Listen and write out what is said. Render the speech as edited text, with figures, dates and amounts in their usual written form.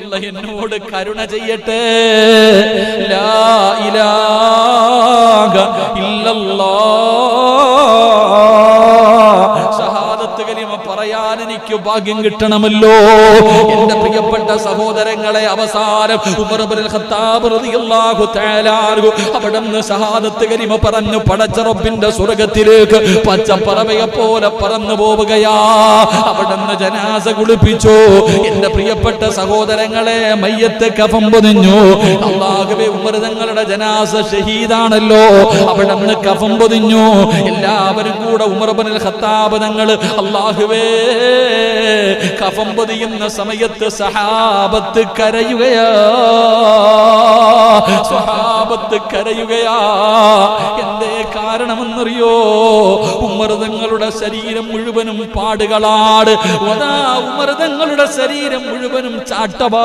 അല്ലാഹ് എന്നോട് കരുണ ചെയ്യട്ടെ. ലാ ഇലാഹ ഇല്ലല്ലാഹ് ഷഹാദത്ത് കലിമ പറയാൻ എനിക്ക് ഭാഗ്യം കിട്ടണമല്ലോ. എന്റെ പ്രിയപ്പെട്ട സഹോദരങ്ങളെ, അവസാനം ഉമർ ഇബ്നുൽ ഖത്താബ് റളിയല്ലാഹു തആല അൻഹു അവിടുന്ന് ഷഹാദത്ത് കലിമ പറഞ്ഞു പടച്ച റബ്ബിന്റെ സ്വർഗ്ഗത്തിലേക്ക് പച്ചപ്പറവയെ പോലെ പറന്നു പോവുകയാ. അവിടുന്ന് ജനാസ കുളിപ്പിച്ചു. എന്റെ പ്രിയപ്പെട്ട സഹോദരങ്ങളെ, മയ്യത്ത് കഫൻ പൊതിഞ്ഞു. അല്ലാഹുവേ, ഉമർ തങ്ങളുടെ ജനാസ ഷഹീദാണല്ലോ. അവിടുന്ന് കഫൻ പൊതിഞ്ഞു. എല്ലാവരും കൂടെ ഉമർ ഇബ്നുൽ ഖത്താബ് തങ്ങൾ അല്ലാഹുവേ കഫൻ പൊതിയുന്ന സമയത്ത് സഹാബത്ത് കരയുകയാ. സഹാബത്ത് കരയുകയാ. എന്തേ കാരണമെന്നറിയോ? ഉമർ തങ്ങളുടെ ശരീരം മുഴുവനും പാടുകളാണ്. ഉമർ തങ്ങളുടെ ശരീരം മുഴുവനും ചാട്ടവാ.